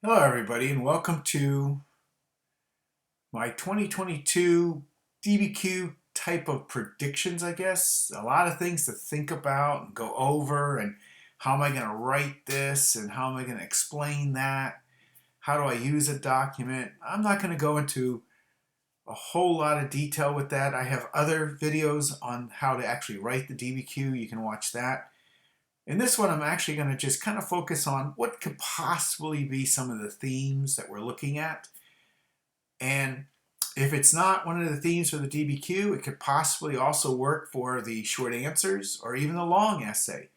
Hello everybody and welcome to my 2022 DBQ type of predictions, I guess. A lot of things to think about and go over, and how am I going to write this and how am I going to explain that? How do I use a document? I'm not going to go into a whole lot of detail with that. I have other videos on how to actually write the DBQ. You can watch that. In this one, I'm actually going to just kind of focus on what could possibly be some of the themes that we're looking at. And if it's not one of the themes for the DBQ, it could possibly also work for the short answers or even the long essay.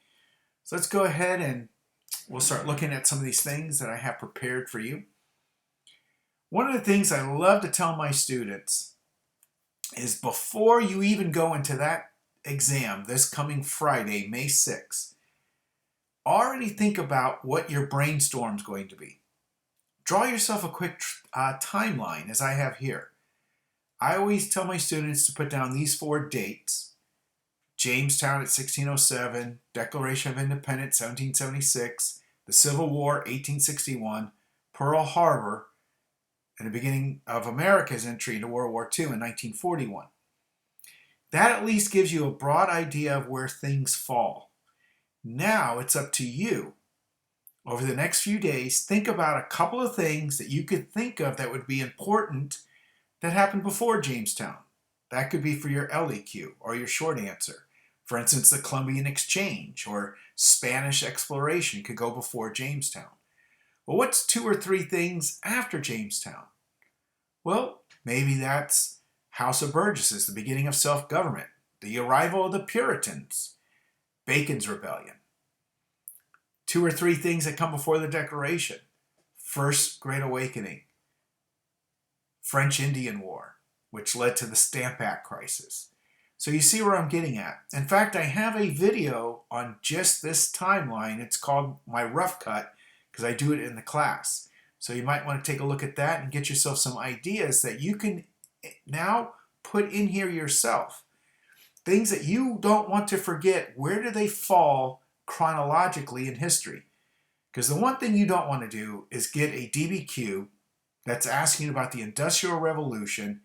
So let's go ahead and we'll start looking at some of these things that I have prepared for you. One of the things I love to tell my students is before you even go into that exam this coming Friday, May 6th, already think about what your brainstorm is going to be. Draw yourself a quick timeline, as I have here. I always tell my students to put down these 4 dates. Jamestown at 1607, Declaration of Independence 1776, the Civil War 1861, Pearl Harbor, and the beginning of America's entry into World War II in 1941. That at least gives you a broad idea of where things fall. Now it's up to you. Over the next few days, think about a couple of things that you could think of that would be important that happened before Jamestown. That could be for your LEQ or your short answer. For instance, the Columbian Exchange or Spanish exploration could go before Jamestown. Well, what's 2 or 3 things after Jamestown? Well, maybe that's House of Burgesses, the beginning of self-government, the arrival of the Puritans, Bacon's Rebellion. 2 or 3 things that come before the Declaration. First Great Awakening, French Indian War, which led to the Stamp Act crisis. So you see where I'm getting at. In fact, I have a video on just this timeline. It's called My Rough Cut because I do it in the class. So you might want to take a look at that and get yourself some ideas that you can now put in here yourself. Things that you don't want to forget, where do they fall chronologically in history? Because the one thing you don't want to do is get a DBQ that's asking about the Industrial Revolution,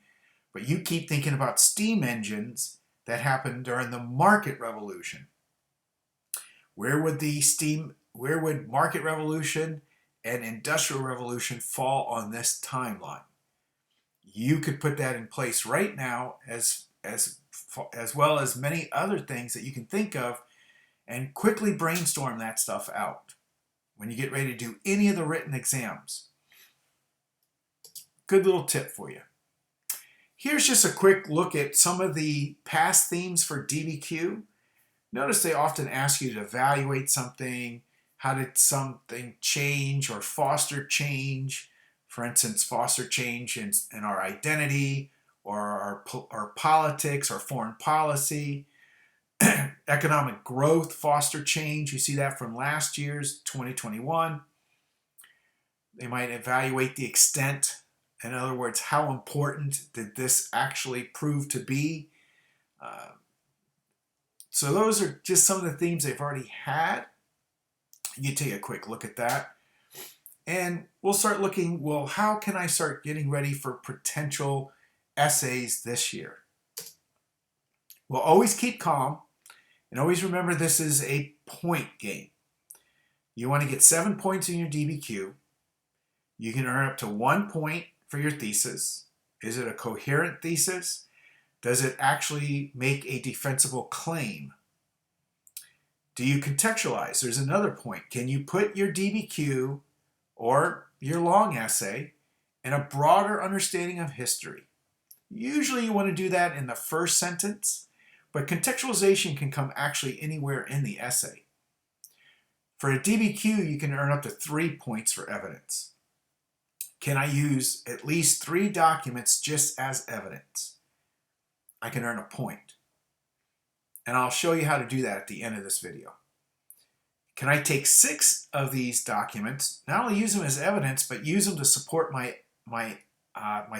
but you keep thinking about steam engines that happened during the Market Revolution. Where would Market Revolution and Industrial Revolution fall on this timeline? You could put that in place right now as well as many other things that you can think of, and quickly brainstorm that stuff out when you get ready to do any of the written exams. Good little tip for you. Here's just a quick look at some of the past themes for DBQ. Notice they often ask you to evaluate something. How did something change or foster change? For instance, foster change in our identity, or our politics, or foreign policy. Economic growth, foster change. You see that from last year's 2021. They might evaluate the extent. In other words, how important did this actually prove to be? So those are just some of the themes they've already had. You take a quick look at that. And we'll start looking, well, how can I start getting ready for potential essays this year? Well, always keep calm, and always remember this is a point game. You want to get 7 points in your DBQ. You can earn up to 1 point for your thesis. Is it a coherent thesis? Does it actually make a defensible claim? Do you contextualize? There's another point. Can you put your DBQ or your long essay in a broader understanding of history? Usually you want to do that in the first sentence, but contextualization can come actually anywhere in the essay. For a DBQ, you can earn up to 3 points for evidence. Can I use at least 3 documents just as evidence? I can earn a point. And I'll show you how to do that at the end of this video. Can I take 6 of these documents, not only use them as evidence, but use them to support my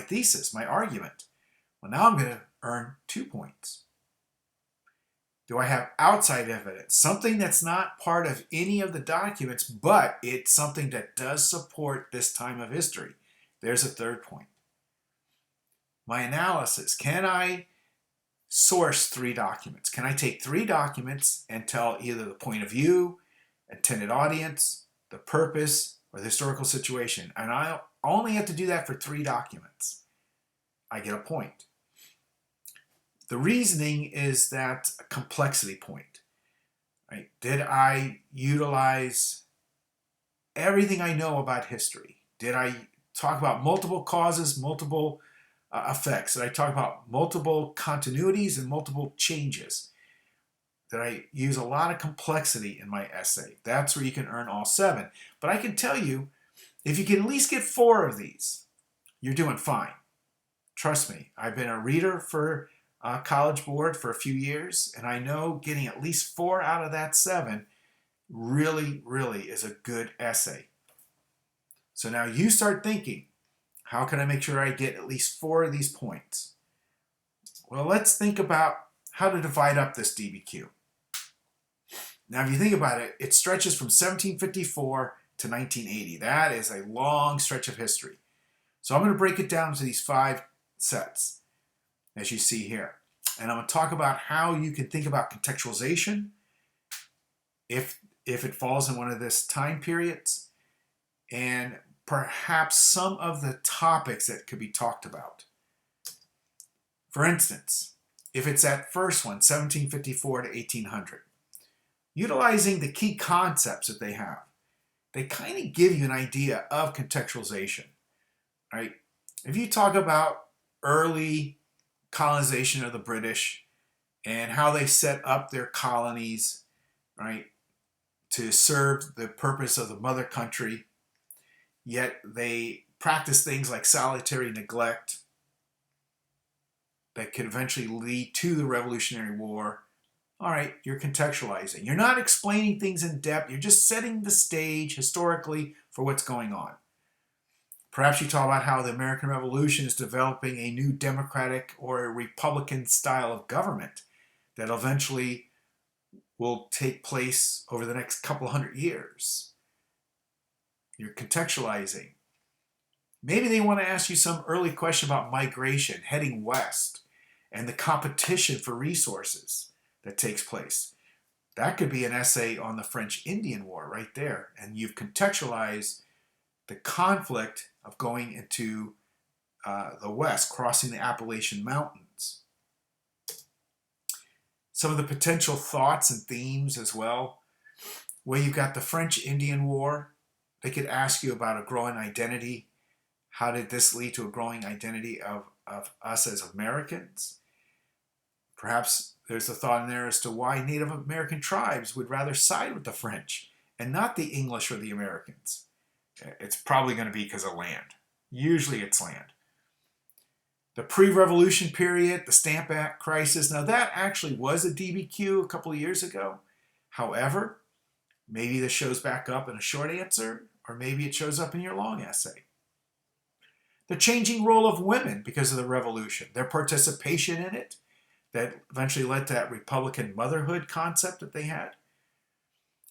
thesis, my argument? Well, now I'm going to earn 2 points. Do I have outside evidence? Something that's not part of any of the documents, but it's something that does support this time of history. There's a third point. My analysis. Can I source 3 documents? Can I take 3 documents and tell either the point of view, intended audience, the purpose, or the historical situation? And I only have to do that for 3 documents. I get a point. The reasoning is that a complexity point. Right? Did I utilize everything I know about history? Did I talk about multiple causes, multiple effects? Did I talk about multiple continuities and multiple changes? Did I use a lot of complexity in my essay? That's where you can earn all 7. But I can tell you, if you can at least get 4 of these, you're doing fine. Trust me, I've been a reader for College Board for a few years, and I know getting at least 4 out of that 7 really, really is a good essay. So now you start thinking, how can I make sure I get at least 4 of these points? Well, let's think about how to divide up this DBQ. Now, if you think about it, it stretches from 1754 to 1980. That is a long stretch of history. So I'm going to break it down into these 5 sets, as you see here. And I'm going to talk about how you can think about contextualization if it falls in one of this time periods, and perhaps some of the topics that could be talked about. For instance, if it's that first one, 1754 to 1800, utilizing the key concepts that they have, they kind of give you an idea of contextualization, right? If you talk about early colonization of the British and how they set up their colonies, right, to serve the purpose of the mother country, yet they practice things like salutary neglect that could eventually lead to the Revolutionary War. All right, you're contextualizing. You're not explaining things in depth. You're just setting the stage historically for what's going on. Perhaps you talk about how the American Revolution is developing a new democratic or a republican style of government that eventually will take place over the next couple hundred years. You're contextualizing. Maybe they want to ask you some early question about migration, heading west, and the competition for resources that takes place. That could be an essay on the French Indian War right there, and you've contextualized the conflict of going into the west, crossing the Appalachian Mountains. Some of the potential thoughts and themes as well, where you've got the French Indian War. They could ask you about a growing identity. How did this lead to a growing identity of us as Americans? Perhaps there's a thought in there as to why Native American tribes would rather side with the French and not the English or the Americans. It's probably going to be because of land. Usually it's land. The pre-revolution period, the Stamp Act crisis, now that actually was a DBQ a couple of years ago. However, maybe this shows back up in a short answer, or maybe it shows up in your long essay. The changing role of women because of the revolution, their participation in it, that eventually led to that Republican motherhood concept that they had.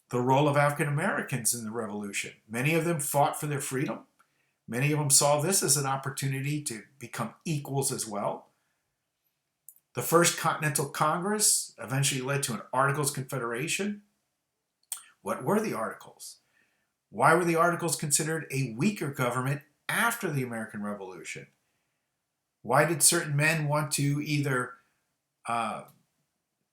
The role of African Americans in the revolution. Many of them fought for their freedom. Many of them saw this as an opportunity to become equals as well. The First Continental Congress eventually led to an Articles of Confederation. What were the Articles? Why were the Articles considered a weaker government after the American Revolution? Why did certain men want to either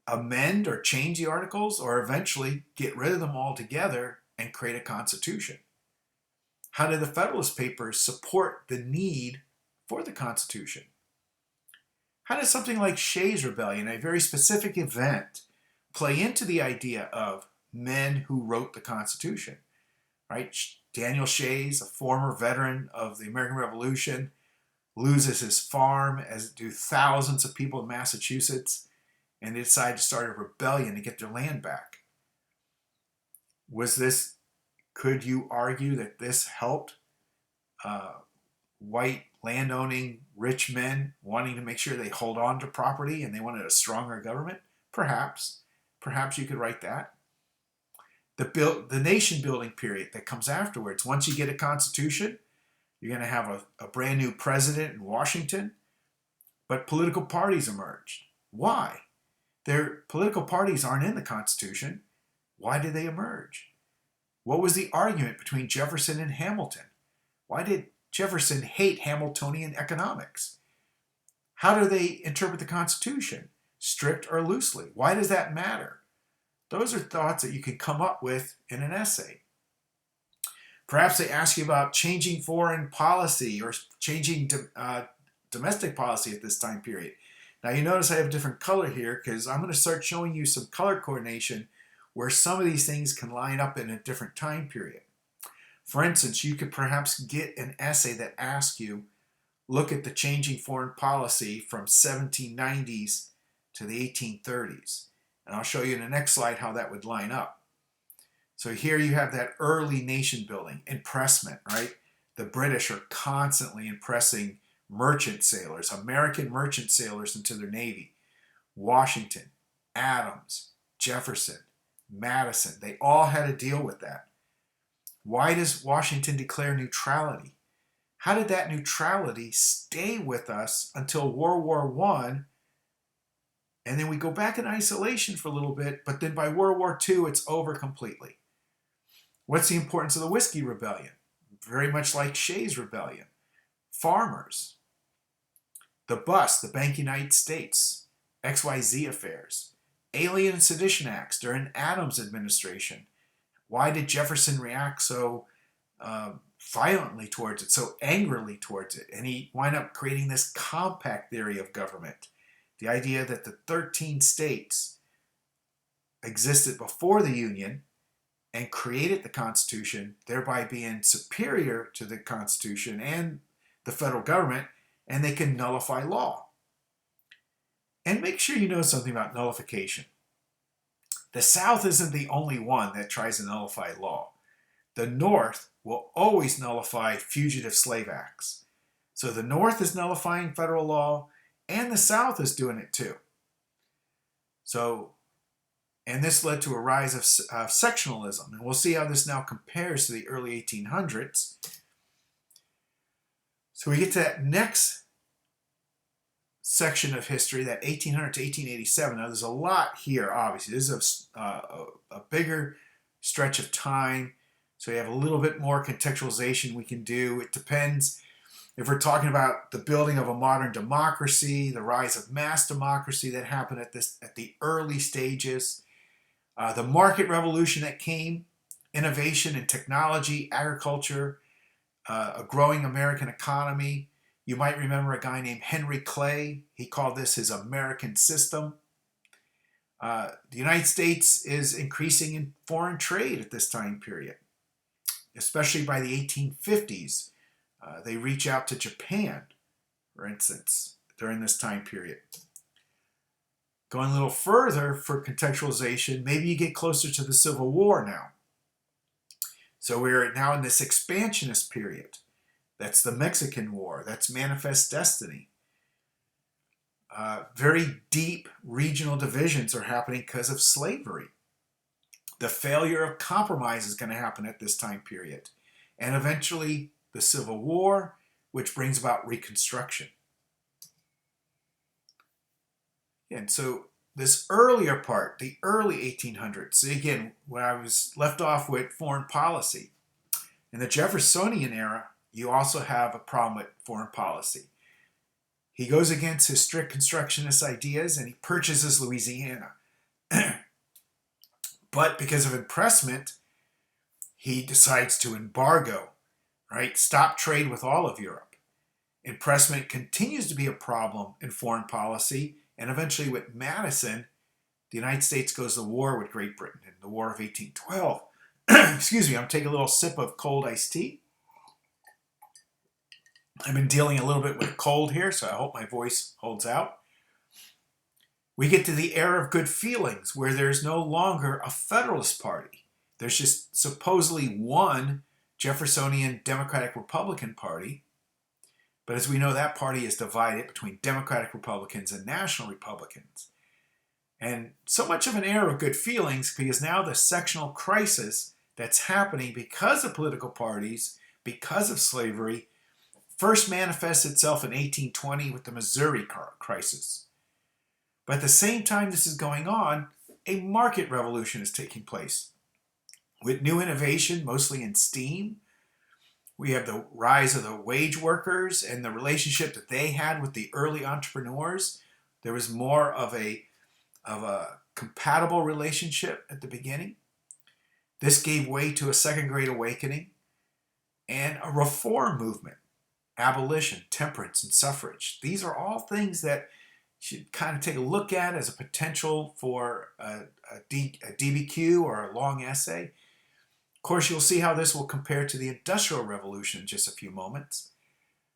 amend or change the Articles, or eventually get rid of them altogether and create a constitution? How did the Federalist Papers support the need for the Constitution? How does something like Shays' Rebellion, a very specific event, play into the idea of men who wrote the Constitution? Right? Daniel Shays, a former veteran of the American Revolution, loses his farm, as do thousands of people in Massachusetts, and they decide to start a rebellion to get their land back. Could you argue that this helped white landowning rich men wanting to make sure they hold on to property and they wanted a stronger government? Perhaps. perhaps you could write that. The nation building period that comes afterwards. Once you get a constitution, you're going to have a brand new president in Washington, but political parties emerged. Why? Their political parties aren't in the Constitution. Why did they emerge? What was the argument between Jefferson and Hamilton? Why did Jefferson hate Hamiltonian economics? How do they interpret the Constitution? Strict or loosely? Why does that matter? Those are thoughts that you can come up with in an essay. Perhaps they ask you about changing foreign policy or changing domestic policy at this time period. Now you notice I have a different color here because I'm going to start showing you some color coordination where some of these things can line up in a different time period. For instance, you could perhaps get an essay that asks you, look at the changing foreign policy from 1790s to the 1830s. And I'll show you in the next slide how that would line up. So here you have that early nation building, impressment, right? The British are constantly impressing merchant sailors, American merchant sailors into their navy. Washington, Adams, Jefferson, Madison, they all had to deal with that. Why does Washington declare neutrality? How did that neutrality stay with us until World War I? And then we go back in isolation for a little bit, but then by World War II, it's over completely. What's the importance of the Whiskey Rebellion? Very much like Shays' Rebellion. Farmers. The bust, the Bank United States. XYZ affairs. Alien and Sedition Acts during Adams' administration. Why did Jefferson react so violently towards it, so angrily towards it? And he wound up creating this compact theory of government. The idea that the 13 states existed before the Union and created the Constitution, thereby being superior to the Constitution and the federal government, and they can nullify law. And make sure you know something about nullification. The South isn't the only one that tries to nullify law. The North will always nullify fugitive slave acts. So the North is nullifying federal law, and the South is doing it too. So, and this led to a rise of sectionalism. And we'll see how this now compares to the early 1800s. So we get to that next section of history, that 1800 to 1887. Now there's a lot here, obviously. This is a bigger stretch of time. So you have a little bit more contextualization we can do. It depends. If we're talking about the building of a modern democracy, the rise of mass democracy that happened at the early stages, the market revolution that came, innovation in technology, agriculture, a growing American economy. You might remember a guy named Henry Clay. He called this his American system. The United States is increasing in foreign trade at this time period, especially by the 1850s. They reach out to Japan, for instance, during this time period. Going a little further for contextualization, maybe you get closer to the Civil War now. So we're now in this expansionist period. That's the Mexican War. That's Manifest Destiny. Very deep regional divisions are happening because of slavery. The failure of compromise is going to happen at this time period. And eventually the Civil War, which brings about Reconstruction. And so this earlier part, the early 1800s, so again, when I was left off with foreign policy, in the Jeffersonian era, you also have a problem with foreign policy. He goes against his strict constructionist ideas and he purchases Louisiana. But because of impressment, he decides to embargo, right? Stop trade with all of Europe. Impressment continues to be a problem in foreign policy, and eventually with Madison, the United States goes to war with Great Britain in the War of 1812. Excuse me, I'm taking a little sip of cold iced tea. I've been dealing a little bit with a cold here, so I hope my voice holds out. We get to the era of good feelings, where there's no longer a Federalist Party. There's just supposedly one Jeffersonian Democratic Republican Party. But as we know, that party is divided between Democratic Republicans and National Republicans. And so much of an air of good feelings because now the sectional crisis that's happening because of political parties, because of slavery, first manifests itself in 1820 with the Missouri crisis. But at the same time this is going on, a market revolution is taking place. With new innovation, mostly in steam, we have the rise of the wage workers and the relationship that they had with the early entrepreneurs. There was more of a compatible relationship at the beginning. This gave way to a second great awakening and a reform movement, abolition, temperance, and suffrage. These are all things that you should kind of take a look at as a potential for a DBQ or a long essay. Of course, you'll see how this will compare to the Industrial Revolution in just a few moments.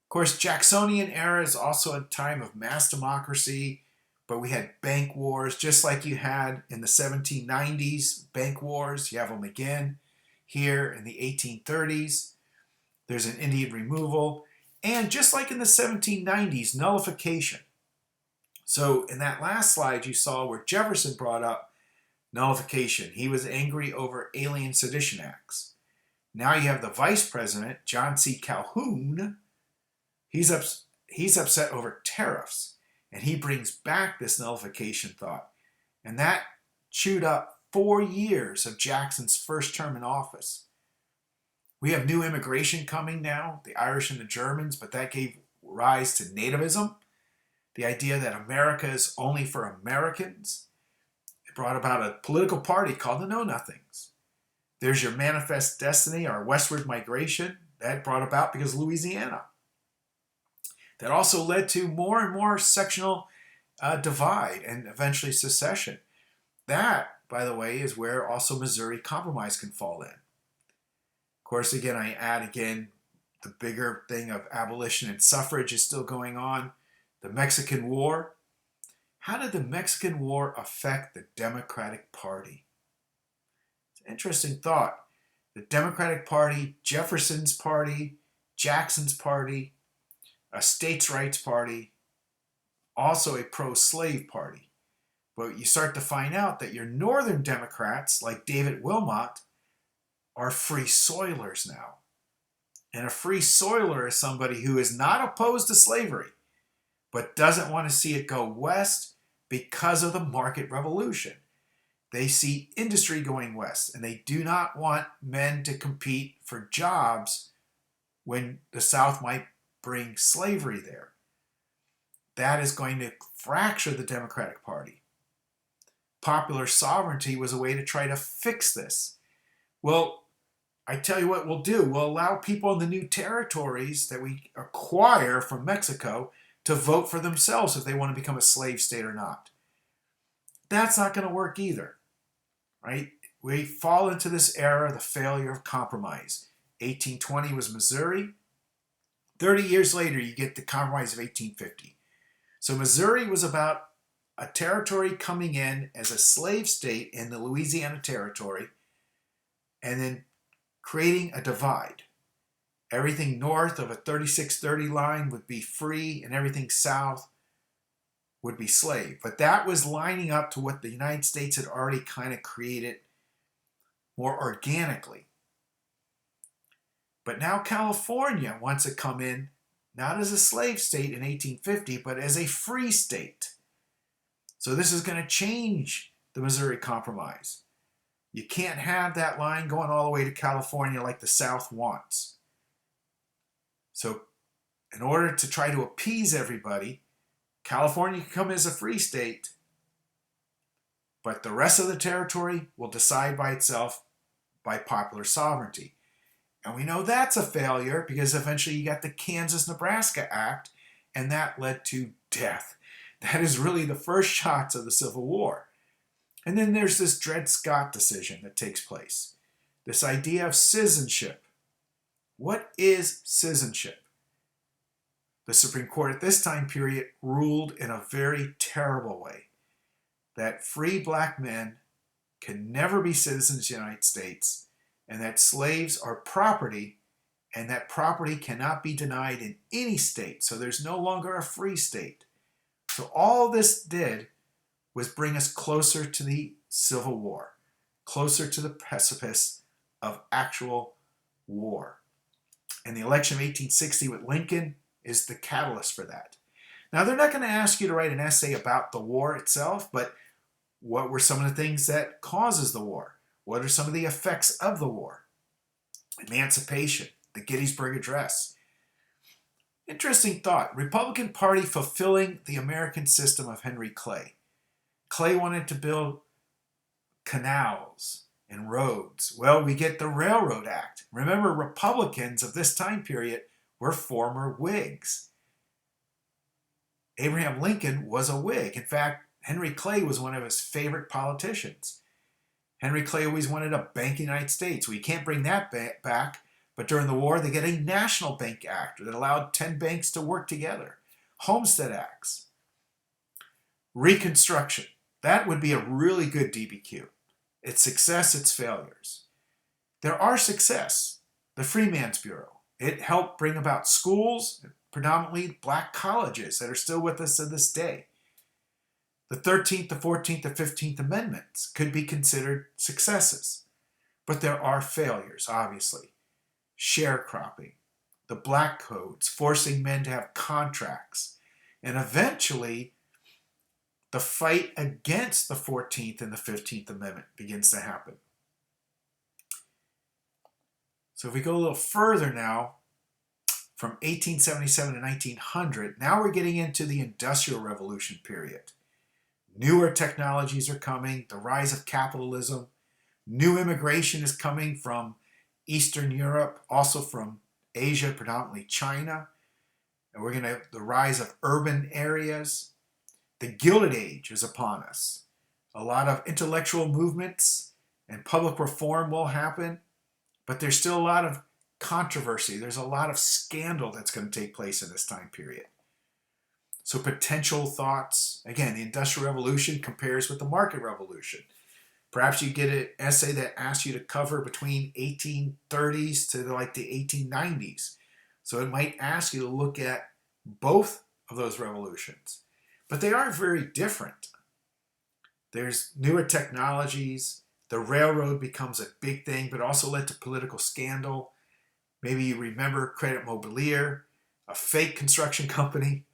Of course, Jacksonian era is also a time of mass democracy, but we had bank wars just like you had in the 1790s, bank wars. You have them again here in the 1830s. There's an Indian removal. And just like in the 1790s, nullification. So in that last slide you saw where Jefferson brought up nullification. He was angry over Alien Sedition Acts. Now you have the Vice President, John C. Calhoun. He's upset over tariffs. And he brings back this nullification thought. And that chewed up 4 years of Jackson's first term in office. We have new immigration coming now, the Irish and the Germans, but that gave rise to nativism, the idea that America is only for Americans. It brought about a political party called the Know-Nothings. There's your manifest destiny, our westward migration. That brought about because of Louisiana. That also led to more and more sectional divide and eventually secession. That, by the way, is where also Missouri Compromise can fall in. Of course, again, I add again, the bigger thing of abolition and suffrage is still going on. The Mexican War. How did the Mexican War affect the Democratic Party? It's an interesting thought. The Democratic Party, Jefferson's party, Jackson's party, a states' rights party, also a pro-slave party. But you start to find out that your northern Democrats, like David Wilmot, are free soilers now. And a free soiler is somebody who is not opposed to slavery, but doesn't want to see it go west because of the market revolution. They see industry going west, and they do not want men to compete for jobs when the South might bring slavery there. That is going to fracture the Democratic Party. Popular sovereignty was a way to try to fix this. Well, I tell you what we'll do. We'll allow people in the new territories that we acquire from Mexico to vote for themselves if they want to become a slave state or not. That's not going to work either, right? We fall into this era, the failure of compromise. 1820 was Missouri. 30 years later, you get the Compromise of 1850. So Missouri was about a territory coming in as a slave state in the Louisiana Territory and then creating a divide. Everything north of a 3630 line would be free and everything south would be slave. But that was lining up to what the United States had already kind of created more organically. But now California wants to come in not as a slave state in 1850, but as a free state. So this is going to change the Missouri Compromise. You can't have that line going all the way to California like the South wants. So in order to try to appease everybody, California can come as a free state, but the rest of the territory will decide by itself by popular sovereignty. And we know that's a failure because eventually you got the Kansas-Nebraska Act, and that led to death. That is really the first shots of the Civil War. And then there's this Dred Scott decision that takes place. This idea of citizenship. What is citizenship? The Supreme Court at this time period ruled in a very terrible way that free black men can never be citizens of the United States, and that slaves are property, and that property cannot be denied in any state. So there's no longer a free state. So all this did was bring us closer to the Civil War, closer to the precipice of actual war. And the election of 1860 with Lincoln is the catalyst for that. Now, they're not going to ask you to write an essay about the war itself, but what were some of the things that causes the war? What are some of the effects of the war? Emancipation, the Gettysburg Address. Interesting thought. Republican Party fulfilling the American system of Henry Clay. Clay wanted to build canals and roads. Well, we get the Railroad Act. Remember, Republicans of this time period were former Whigs. Abraham Lincoln was a Whig. In fact, Henry Clay was one of his favorite politicians. Henry Clay always wanted a bank in the United States. We can't bring that back, but during the war, they get a National Bank Act that allowed 10 banks to work together. Homestead Acts. Reconstruction. That would be a really good DBQ. Its success, its failures. There are success. The Freedmen's Bureau. It helped bring about schools, predominantly black colleges that are still with us to this day. The 13th, the 14th, the 15th Amendments could be considered successes. But there are failures, obviously. Sharecropping, the black codes, forcing men to have contracts, and eventually the fight against the 14th and the 15th Amendment begins to happen. So if we go a little further now, from 1877 to 1900, now we're getting into the Industrial Revolution period. Newer technologies are coming, the rise of capitalism, new immigration is coming from Eastern Europe, also from Asia, predominantly China, and we're going to have the rise of urban areas. The Gilded Age is upon us. A lot of intellectual movements and public reform will happen, but there's still a lot of controversy. There's a lot of scandal that's going to take place in this time period. So potential thoughts, again, the Industrial Revolution compares with the Market Revolution. Perhaps you get an essay that asks you to cover between 1830s to like the 1890s. So it might ask you to look at both of those revolutions. But they are very different. There's newer technologies. The railroad becomes a big thing, but also led to political scandal. Maybe you remember Credit Mobilier, a fake construction company.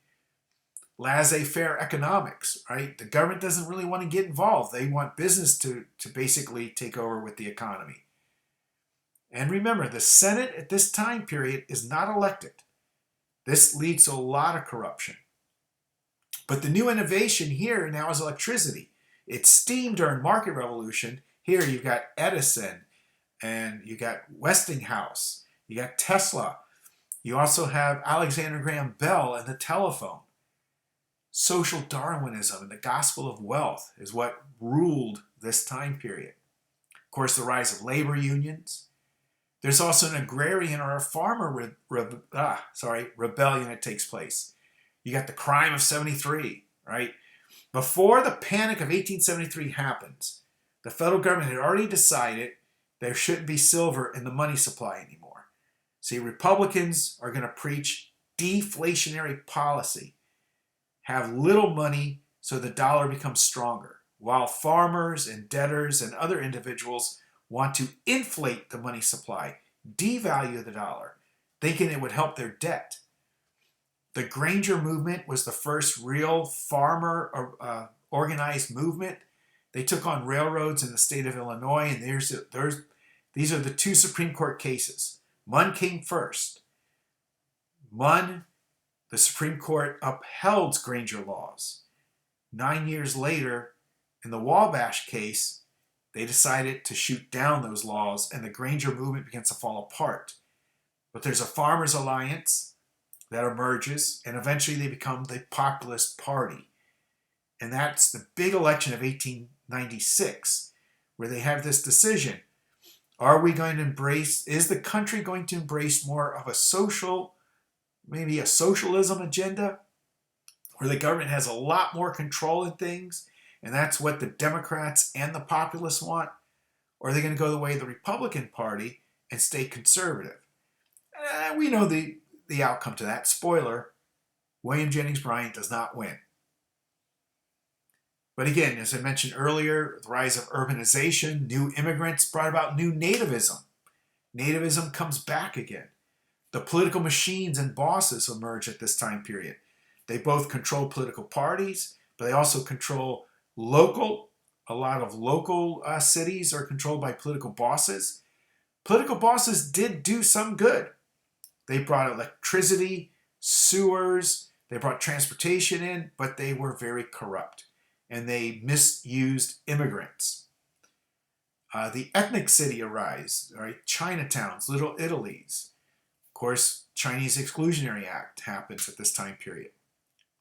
Laissez-faire economics, right? The government doesn't really want to get involved. They want business to basically take over with the economy. And remember, the Senate at this time period is not elected. This leads to a lot of corruption. But the new innovation here now is electricity. It's steam during Market Revolution. Here you've got Edison, and you got Westinghouse, you got Tesla. You also have Alexander Graham Bell and the telephone. Social Darwinism and the gospel of wealth is what ruled this time period. Of course, the rise of labor unions. There's also an agrarian or a farmer rebellion that takes place. You got the crime of 73, right? Before the Panic of 1873 happens, the federal government had already decided there shouldn't be silver in the money supply anymore. See, Republicans are going to preach deflationary policy. Have little money so the dollar becomes stronger, while farmers and debtors and other individuals want to inflate the money supply, devalue the dollar, thinking it would help their debt. The Granger movement was the first real farmer organized movement. They took on railroads in the state of Illinois, and these are the two Supreme Court cases. Munn came first. Munn, the Supreme Court upheld Granger laws. 9 years later, in the Wabash case, they decided to shoot down those laws, and the Granger movement begins to fall apart. But there's a farmers' alliance that emerges, and eventually they become the Populist Party. And that's the big election of 1896, where they have this decision. Are we going to is the country going to embrace more of a maybe a socialism agenda, where the government has a lot more control in things, and that's what the Democrats and the populists want? Or are they going to go the way of the Republican Party and stay conservative? We know the outcome to that. Spoiler, William Jennings Bryan does not win. But again, as I mentioned earlier, the rise of urbanization, new immigrants brought about new nativism. Nativism comes back again. The political machines and bosses emerge at this time period. They both control political parties, but they also control a lot of local cities are controlled by political bosses. Political bosses did do some good. They brought electricity, sewers, they brought transportation in, but they were very corrupt and they misused immigrants. The ethnic city arise, right? Chinatowns, Little Italies. Of course, Chinese Exclusionary Act happens at this time period.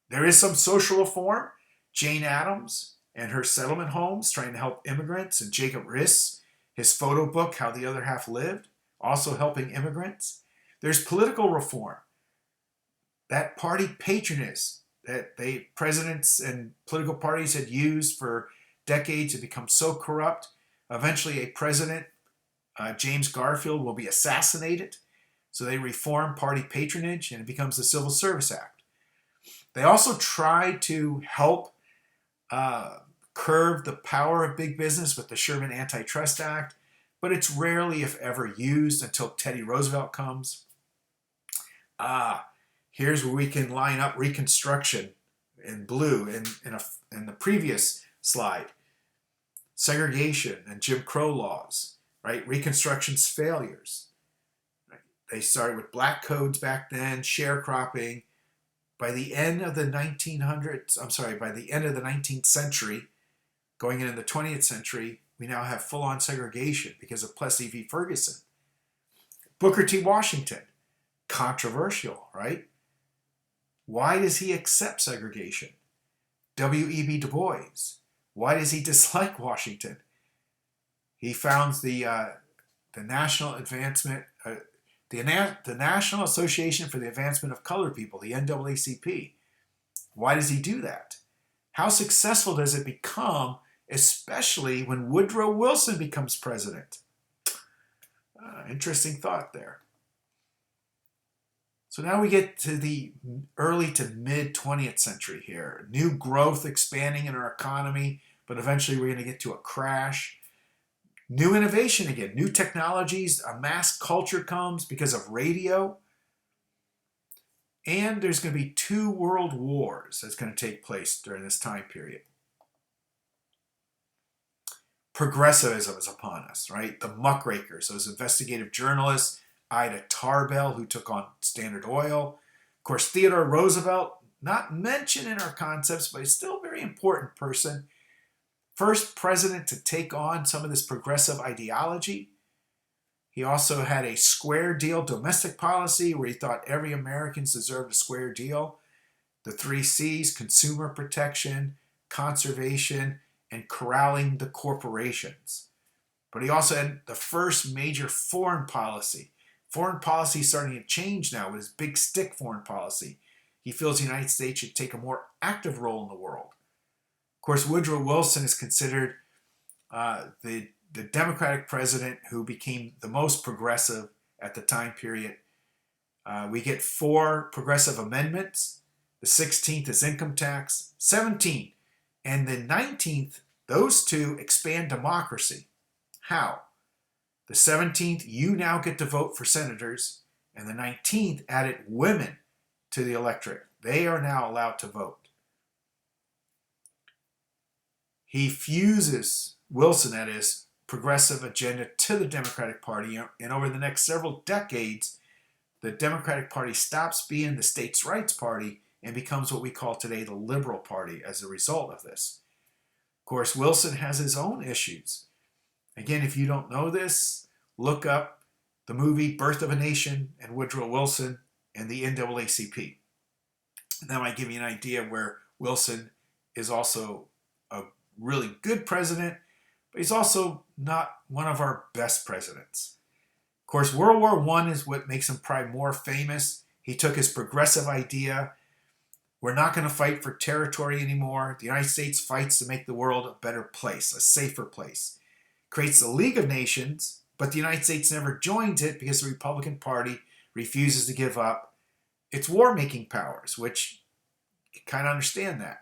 There is some social reform. Jane Addams and her settlement homes trying to help immigrants, and Jacob Riis, his photo book, How the Other Half Lived, also helping immigrants. There's political reform. That party patronage that presidents and political parties had used for decades had become so corrupt. Eventually, a president, James Garfield, will be assassinated. So they reform party patronage and it becomes the Civil Service Act. They also try to help curb the power of big business with the Sherman Antitrust Act, but it's rarely, if ever, used until Teddy Roosevelt comes. Here's where we can line up Reconstruction in blue in the previous slide. Segregation and Jim Crow laws, right? Reconstruction's failures. Right? They started with black codes back then, sharecropping. By the end of the 1900s, by the end of the 19th century, going into the 20th century, we now have full-on segregation because of Plessy v. Ferguson. Booker T. Washington, controversial, right? Why does he accept segregation? W.E.B. Du Bois, why does he dislike Washington? He founds the National Association for the Advancement of Colored People, the NAACP. Why does he do that? How successful does it become, especially when Woodrow Wilson becomes president? Interesting thought there. So now we get to the early to mid 20th century here. New growth expanding in our economy, but eventually we're going to get to a crash. New innovation again, new technologies, a mass culture comes because of radio. And there's going to be 2 world wars that's going to take place during this time period. Progressivism is upon us, right? The muckrakers, those investigative journalists, Ida Tarbell, who took on Standard Oil. Of course, Theodore Roosevelt, not mentioned in our concepts, but he's still a very important person. First president to take on some of this progressive ideology. He also had a square deal domestic policy where he thought every American deserved a square deal. The 3 C's, consumer protection, conservation, and corralling the corporations. But he also had the first major foreign policy. Foreign policy is starting to change now with his big stick foreign policy. He feels the United States should take a more active role in the world. Of course, Woodrow Wilson is considered the Democratic president who became the most progressive at the time period. We get 4 progressive amendments. The 16th is income tax. 17th and the 19th, those 2 expand democracy. How? The 17th, you now get to vote for senators, and the 19th added women to the electorate. They are now allowed to vote. He fuses, Wilson that is, progressive agenda to the Democratic Party, and over the next several decades, the Democratic Party stops being the states' rights party and becomes what we call today the Liberal Party as a result of this. Of course, Wilson has his own issues. Again, if you don't know this, look up the movie Birth of a Nation and Woodrow Wilson and the NAACP. And that might give you an idea where Wilson is also a really good president, but he's also not one of our best presidents. Of course, World War I is what makes him probably more famous. He took his progressive idea. We're not going to fight for territory anymore. The United States fights to make the world a better place, a safer place. Creates the League of Nations, but the United States never joins it because the Republican Party refuses to give up its war-making powers, which you kind of understand that.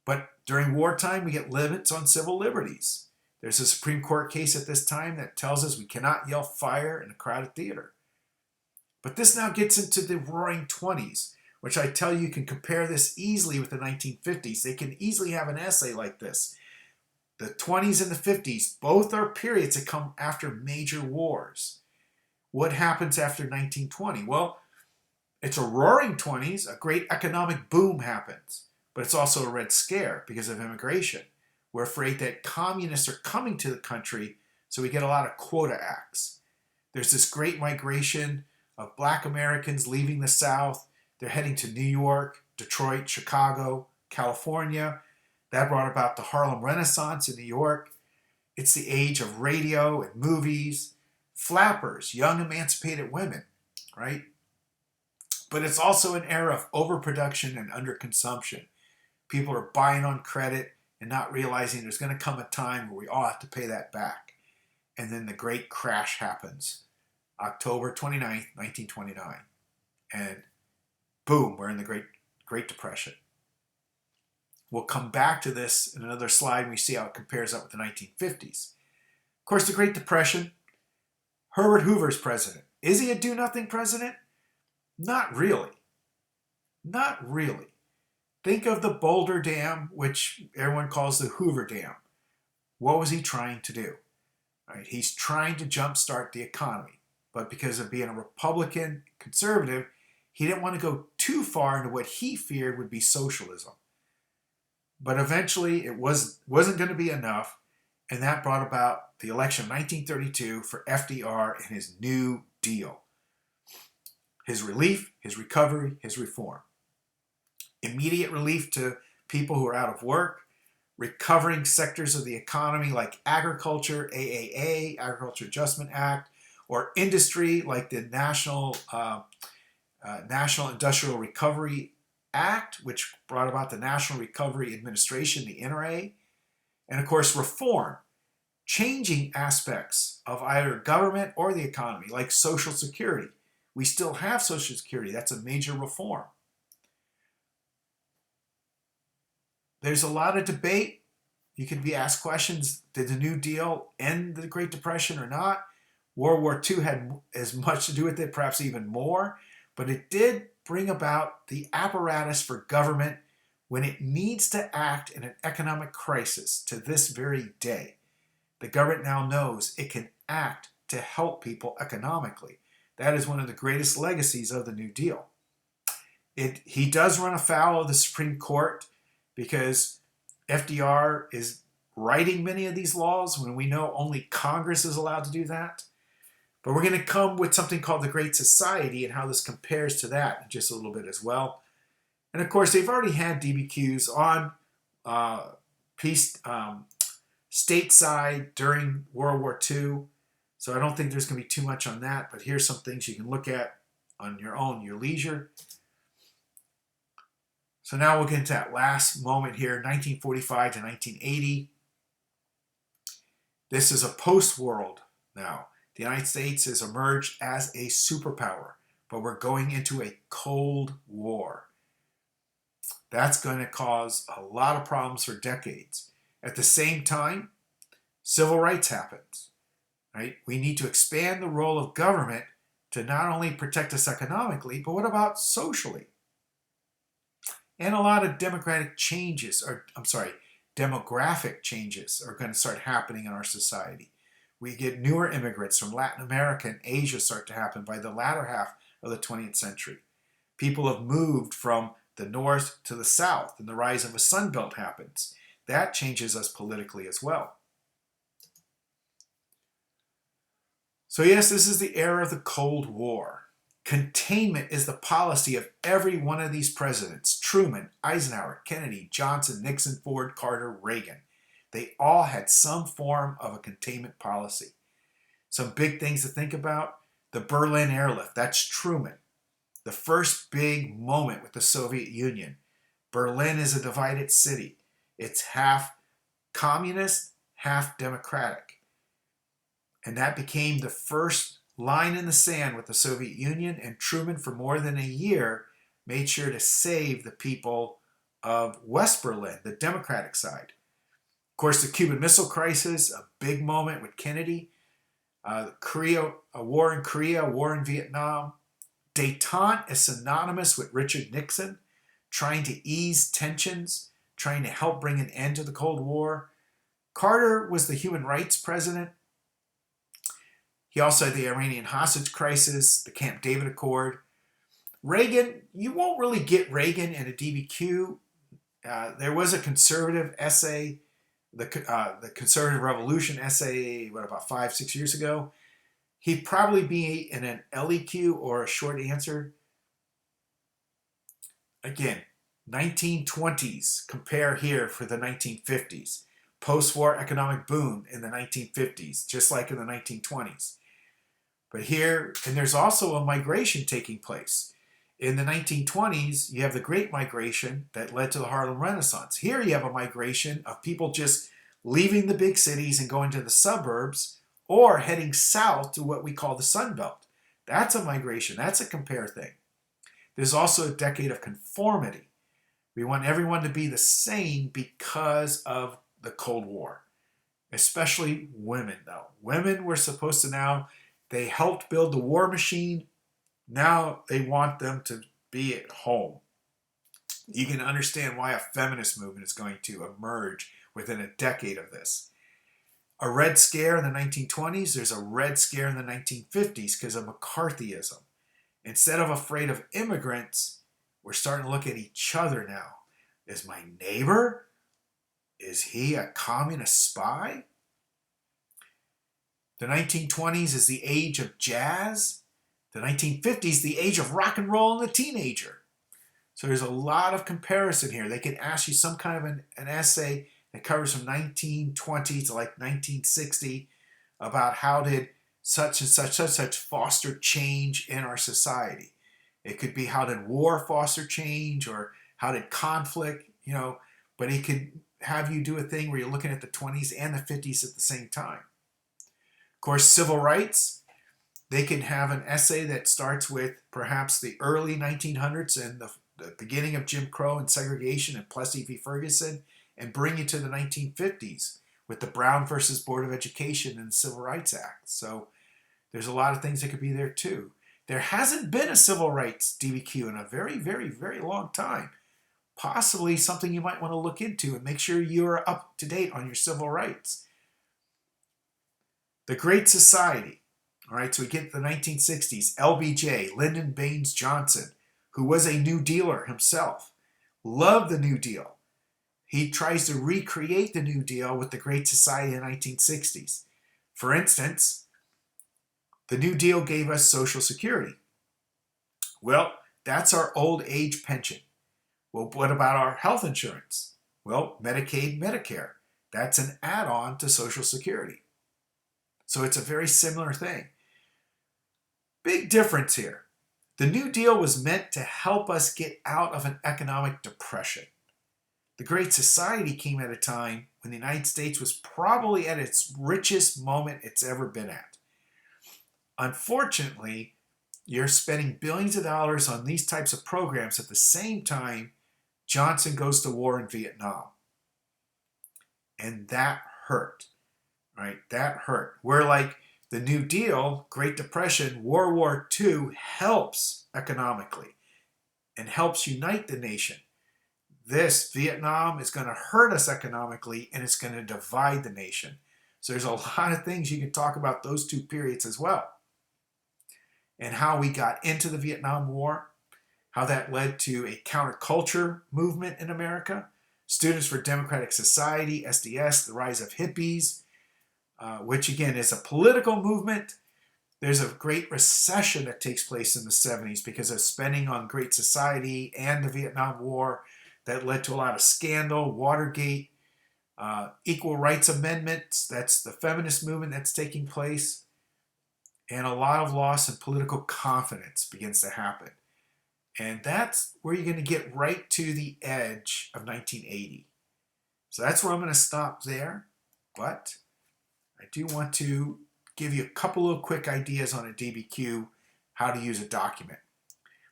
But During wartime, we get limits on civil liberties. There's a Supreme Court case at this time that tells us we cannot yell fire in a crowded theater. But this now gets into the Roaring Twenties, which I tell you can compare this easily with the 1950s. They can easily have an essay like this. The 20s and the 50s, both are periods that come after major wars. What happens after 1920? Well, it's a roaring 20s, a great economic boom happens, but it's also a Red Scare because of immigration. We're afraid that communists are coming to the country, so we get a lot of quota acts. There's this great migration of black Americans leaving the South. They're heading to New York, Detroit, Chicago, California. That brought about the Harlem Renaissance in New York. It's the age of radio and movies, flappers, young emancipated women, right? But it's also an era of overproduction and underconsumption. People are buying on credit and not realizing there's going to come a time where we all have to pay that back. And then the great crash happens, October 29th, 1929. And boom, we're in the Great Depression. We'll come back to this in another slide when we see how it compares up with the 1950s. Of course, the Great Depression, Herbert Hoover's president. Is he a do-nothing president? Not really. Not really. Think of the Boulder Dam, which everyone calls the Hoover Dam. What was he trying to do? Right, he's trying to jumpstart the economy. But because of being a Republican conservative, he didn't want to go too far into what he feared would be socialism. But eventually it wasn't going to be enough, and that brought about the election of 1932 for FDR and his New Deal. His relief, his recovery, his reform. Immediate relief to people who are out of work, recovering sectors of the economy like agriculture, AAA, Agriculture Adjustment Act, or industry like the National Industrial Recovery Act, which brought about the National Recovery Administration, the NRA, and of course reform, changing aspects of either government or the economy, like Social Security. We still have Social Security. That's a major reform. There's a lot of debate. You can be asked questions. Did the New Deal end the Great Depression or not? World War II had as much to do with it, perhaps even more, but it did bring about the apparatus for government when it needs to act in an economic crisis to this very day. The government now knows it can act to help people economically. That is one of the greatest legacies of the New Deal. He does run afoul of the Supreme Court because FDR is writing many of these laws when we know only Congress is allowed to do that. But we're going to come with something called the Great Society and how this compares to that in just a little bit as well. And of course, they've already had DBQs on peace stateside during World War II. So I don't think there's going to be too much on that. But here's some things you can look at on your own, your leisure. So now we'll get into that last moment here, 1945 to 1980. This is a post-world now. The United States has emerged as a superpower, but we're going into a Cold War. That's going to cause a lot of problems for decades. At the same time, civil rights happens. Right? We need to expand the role of government to not only protect us economically, but what about socially? And a lot of demographic changes are going to start happening in our society. We get newer immigrants from Latin America and Asia start to happen by the latter half of the 20th century. People have moved from the north to the south, and the rise of a Sun Belt happens. That changes us politically as well. So yes, this is the era of the Cold War. Containment is the policy of every one of these presidents: Truman, Eisenhower, Kennedy, Johnson, Nixon, Ford, Carter, Reagan. They all had some form of a containment policy. Some big things to think about: the Berlin airlift, that's Truman. The first big moment with the Soviet Union. Berlin is a divided city. It's half communist, half democratic. And that became the first line in the sand with the Soviet Union, and Truman, for more than a year, made sure to save the people of West Berlin, the Democratic side. Of course, the Cuban Missile Crisis, a big moment with Kennedy. A war in Korea, a war in Vietnam. Détente is synonymous with Richard Nixon, trying to ease tensions, trying to help bring an end to the Cold War. Carter was the human rights president. He also had the Iranian hostage crisis, the Camp David Accord. Reagan, you won't really get Reagan in a DBQ. There was a conservative essay, the Conservative Revolution essay, about 5-6 years ago. He'd probably be in an LEQ or a short answer. Again, 1920s, compare here for the 1950s. Post-war economic boom in the 1950s, just like in the 1920s. But here, and there's also a migration taking place. In the 1920s, you have the Great Migration that led to the Harlem Renaissance. Here you have a migration of people just leaving the big cities and going to the suburbs or heading south to what we call the Sun Belt. That's a migration. That's a compare thing. There's also a decade of conformity. We want everyone to be the same because of the Cold War, especially women, though. Women were supposed to now, they helped build the war machine. Now they want them to be at home. You can understand why a feminist movement is going to emerge within a decade of this. A Red Scare in the 1920s, there's a Red Scare in the 1950s because of McCarthyism. Instead of afraid of immigrants, we're starting to look at each other now. Is my neighbor? Is he a communist spy? The 1920s is the age of jazz. The 1950s, the age of rock and roll and the teenager. So there's a lot of comparison here. They can ask you some kind of an essay that covers from 1920 to like 1960 about how did such and such foster change in our society. It could be how did war foster change or how did conflict, but it could have you do a thing where you're looking at the 20s and the 50s at the same time. Of course, civil rights, they can have an essay that starts with perhaps the early 1900s and the beginning of Jim Crow and segregation and Plessy v. Ferguson and bring you to the 1950s with the Brown versus Board of Education and the Civil Rights Act. So there's a lot of things that could be there too. There hasn't been a civil rights DBQ in a very, very, very long time. Possibly something you might want to look into and make sure you're up to date on your civil rights. The Great Society. All right, so we get the 1960s. LBJ, Lyndon Baines Johnson, who was a New Dealer himself, loved the New Deal. He tries to recreate the New Deal with the Great Society in the 1960s. For instance, the New Deal gave us Social Security. Well, that's our old age pension. Well, what about our health insurance? Well, Medicaid, Medicare. That's an add-on to Social Security. So it's a very similar thing. Big difference here. The New Deal was meant to help us get out of an economic depression. The Great Society came at a time when the United States was probably at its richest moment it's ever been at. Unfortunately, you're spending billions of dollars on these types of programs at the same time Johnson goes to war in Vietnam. And that hurt, right? That hurt. Where like the New Deal, Great Depression, World War II helps economically and helps unite the nation. This, Vietnam, is going to hurt us economically and it's going to divide the nation. So there's a lot of things you can talk about those two periods as well. And how we got into the Vietnam War, how that led to a counterculture movement in America, Students for Democratic Society, SDS, the rise of hippies, which again is a political movement. There's a great recession that takes place in the 70s because of spending on Great Society and the Vietnam War that led to a lot of scandal, Watergate, equal rights amendments, that's the feminist movement that's taking place, and a lot of loss in political confidence begins to happen. And that's where you're going to get right to the edge of 1980. So that's where I'm going to stop there. But I do want to give you a couple of quick ideas on a DBQ, how to use a document.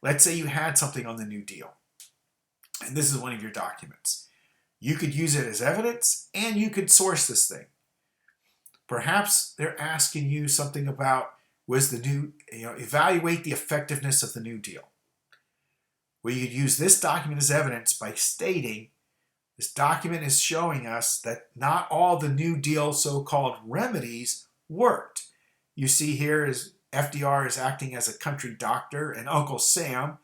Let's say you had something on the New Deal. and this is one of your documents. You could use it as evidence, and you could source this thing. Perhaps they're asking you something about, was the new, evaluate the effectiveness of the New Deal. Well, you could use this document as evidence by stating, this document is showing us that not all the New Deal so-called remedies worked. You see here is FDR is acting as a country doctor, and Uncle Sam,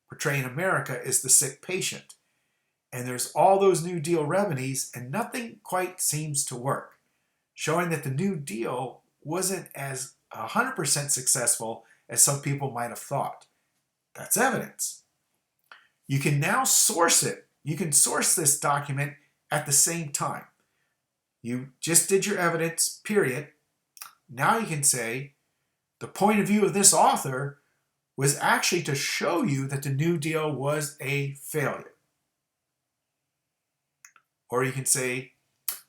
portraying America, is the sick patient. And there's all those New Deal remedies, and nothing quite seems to work, showing that the New Deal wasn't as 100% successful as some people might have thought. That's evidence. You can now source it. You can source this document at the same time. You just did your evidence, period. Now you can say, the point of view of this author was actually to show you that the New Deal was a failure. Or you can say,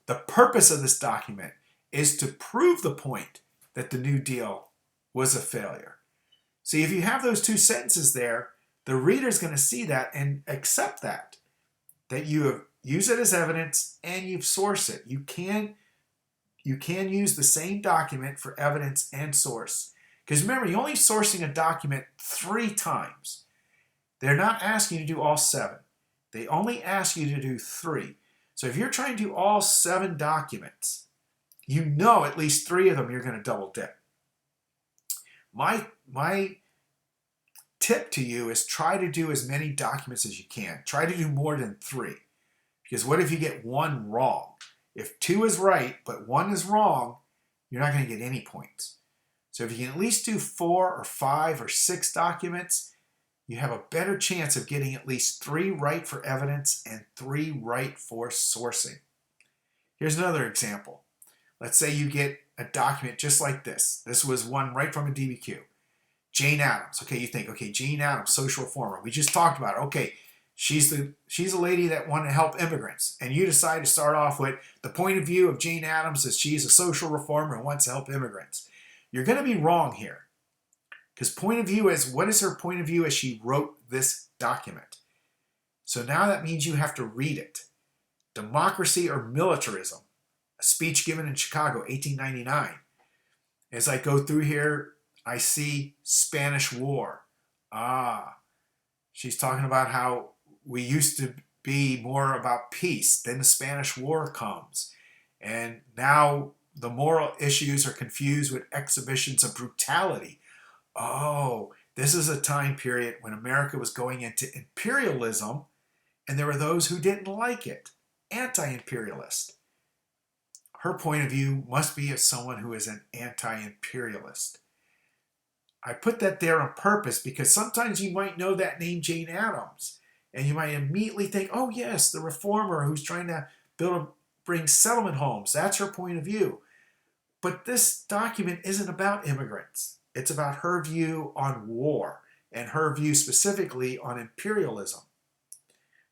the purpose of this document is to prove the point that the New Deal was a failure. See, if you have those two sentences there, the reader's going to see that and accept that you have used it as evidence and you've sourced it. You can use the same document for evidence and source. Because remember, you're only sourcing a document 3 times. They're not asking you to do all 7. They only ask you to do 3. So if you're trying to do all 7 documents, you know at least 3 of them you're going to double dip. My tip to you is try to do as many documents as you can. Try to do more than 3. Because what if you get 1 wrong? If 2 is right, but 1 is wrong, you're not going to get any points. So if you can at least do 4 or 5 or 6 documents, you have a better chance of getting at least 3 right for evidence and 3 right for sourcing. Here's another example. Let's say you get a document just like this. This was one right from a DBQ. Jane Addams. Okay, you think, okay, Jane Addams, social reformer. We just talked about it. Okay, she's a lady that wanted to help immigrants. And you decide to start off with the point of view of Jane Addams is she's a social reformer and wants to help immigrants. You're going to be wrong here. Because point of view is, what is her point of view as she wrote this document? So now that means you have to read it. Democracy or militarism? A speech given in Chicago, 1899. As I go through here, I see Spanish War. She's talking about how we used to be more about peace. Then the Spanish War comes. And now the moral issues are confused with exhibitions of brutality. Oh, this is a time period when America was going into imperialism, and there were those who didn't like it, anti-imperialist. Her point of view must be as someone who is an anti-imperialist. I put that there on purpose because sometimes you might know that name Jane Addams, and you might immediately think, oh yes, the reformer who's trying to bring settlement homes. That's her point of view. But this document isn't about immigrants. It's about her view on war and her view specifically on imperialism.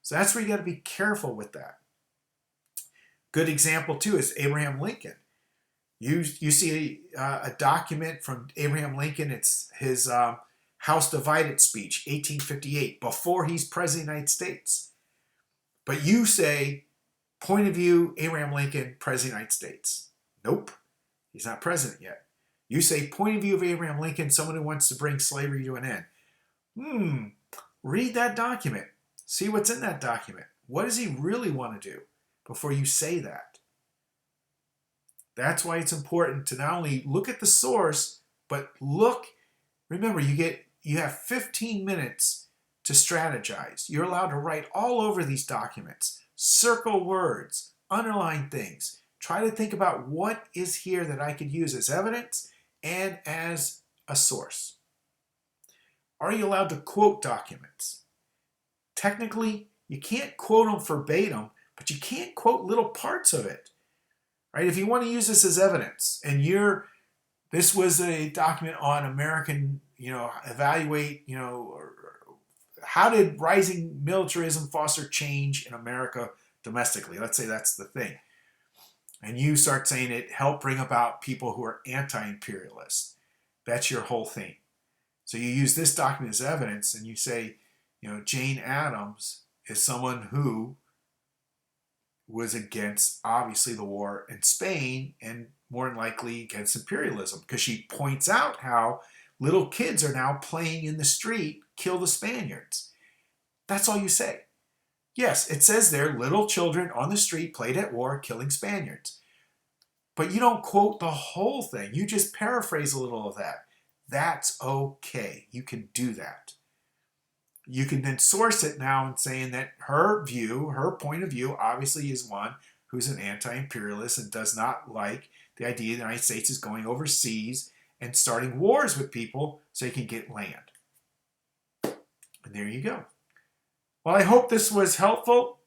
So that's where you got to be careful with that. Good example too is Abraham Lincoln. You see a document from Abraham Lincoln. It's his House Divided speech, 1858, before he's President of the United States. But you say, point of view, Abraham Lincoln, President of the United States. Nope, he's not president yet. You say, point of view of Abraham Lincoln, someone who wants to bring slavery to an end. Read that document. See what's in that document. What does he really want to do before you say that? That's why it's important to not only look at the source, but remember, you have 15 minutes to strategize. You're allowed to write all over these documents, circle words, underline things. Try to think about what is here that I could use as evidence and as a source. Are you allowed to quote documents? Technically, you can't quote them verbatim, but you can't quote little parts of it. Right? If you want to use this as evidence, and this was a document on American, evaluate, how did rising militarism foster change in America domestically? Let's say that's the thing. And you start saying it helped bring about people who are anti-imperialist. That's your whole thing. So you use this document as evidence and you say, Jane Addams is someone who was against, obviously, the war in Spain and more than likely against imperialism, because she points out how little kids are now playing in the street, kill the Spaniards. That's all you say. Yes, it says there, little children on the street played at war, killing Spaniards. But you don't quote the whole thing. You just paraphrase a little of that. That's okay. You can do that. You can then source it now in saying that her view, her point of view, obviously is one who's an anti-imperialist and does not like the idea the United States is going overseas and starting wars with people so they can get land. And there you go. Well, I hope this was helpful,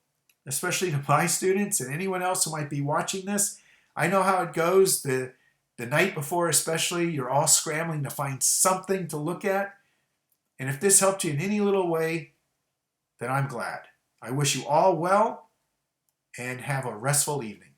especially to my students and anyone else who might be watching this. I know how it goes. The night before especially, you're all scrambling to find something to look at. And if this helped you in any little way, then I'm glad. I wish you all well and have a restful evening.